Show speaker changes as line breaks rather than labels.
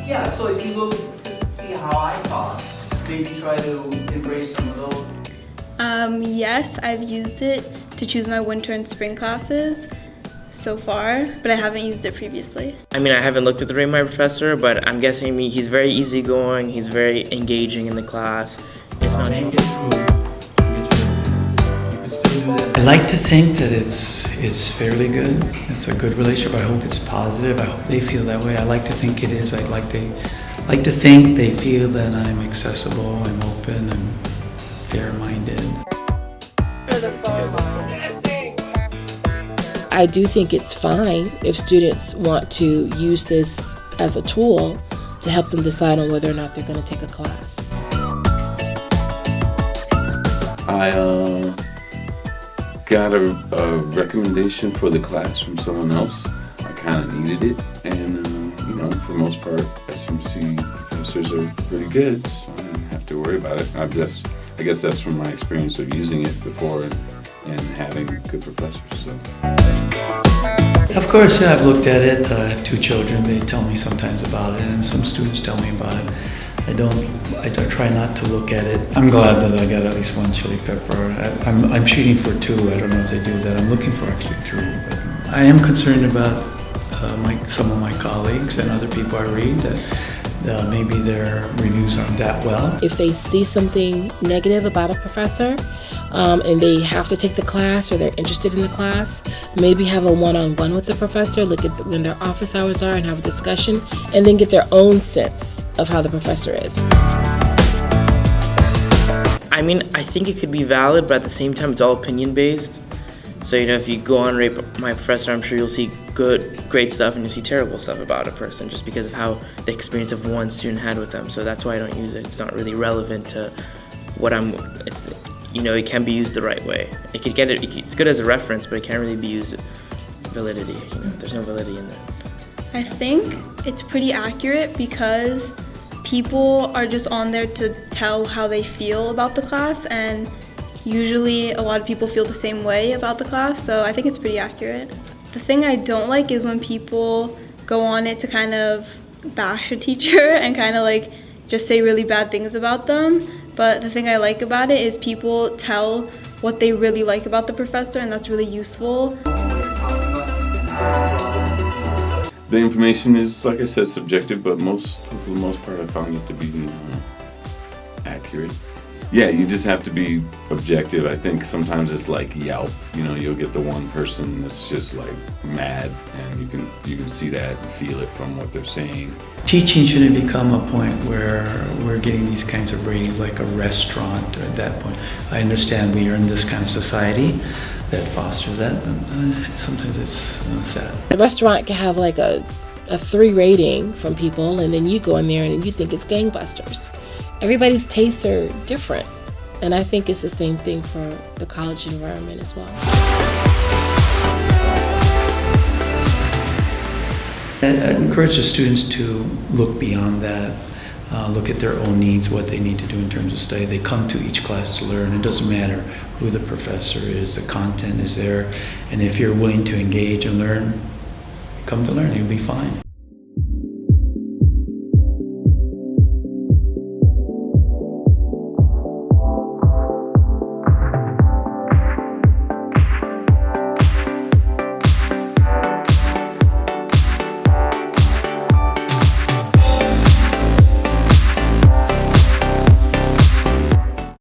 Yeah, so if you look to see how I taught, maybe try to embrace some of those.
Yes, I've used it to choose my winter and spring classes so far, but I haven't used it previously.
I mean, I haven't looked at the rate of my professor, but I'm guessing he's very easygoing, he's very engaging in the class. It's not
Make it through. I like to think that it's fairly good. It's a good relationship. I hope it's positive. I hope they feel that way. I like to think it is. I like to think they feel that I'm accessible, I'm open, and fair-minded.
I do think it's fine if students want to use this as a tool to help them decide on whether or not they're going to take a class.
I got a recommendation for the class from someone else. I kind of needed it, and for the most part, SMC professors are pretty good, so I didn't have to worry about it. I guess that's from my experience of using it before and having good professors. So.
Of course, yeah, I've looked at it. I have 2 children. They tell me sometimes about it, and some students tell me about it. I try not to look at it. I'm glad that I got at least 1 chili pepper. I'm shooting for 2. I don't know if they do that. I'm looking for actually 3. But I am concerned about some of my colleagues and other people I read that maybe their reviews aren't that well.
If they see something negative about a professor and they have to take the class or they're interested in the class, maybe have a one-on-one with the professor, look at when their office hours are and have a discussion, and then get their own sense of how the professor is.
I mean, I think it could be valid, but at the same time, it's all opinion-based. So, if you go on Rate My Professor, I'm sure you'll see great stuff, and you'll see terrible stuff about a person just because of how the experience of one student had with them. So that's why I don't use it. It's not really relevant to what it can be used the right way. It's good as a reference, but it can't really be used validity. There's no validity in that.
I think it's pretty accurate because people are just on there to tell how they feel about the class, and usually a lot of people feel the same way about the class, so I think it's pretty accurate. The thing I don't like is when people go on it to kind of bash a teacher and kind of just say really bad things about them. But the thing I like about it is people tell what they really like about the professor, and that's really useful.
The information is, like I said, subjective, but for the most part, I found it to be accurate. Yeah, you just have to be objective. I think sometimes it's like Yelp. You'll get the one person that's just mad, and you can see that and feel it from what they're saying.
Teaching shouldn't become a point where we're getting these kinds of ratings like a restaurant at that point. I understand we are in this kind of society that fosters that, but sometimes it's sad.
The restaurant can have a 3 rating from people, and then you go in there and you think it's gangbusters. Everybody's tastes are different, and I think it's the same thing for the college environment as well.
I encourage the students to look beyond that, look at their own needs, what they need to do in terms of study. They come to each class to learn. It doesn't matter who the professor is, the content is there, and if you're willing to engage and learn, come to learn, you'll be fine.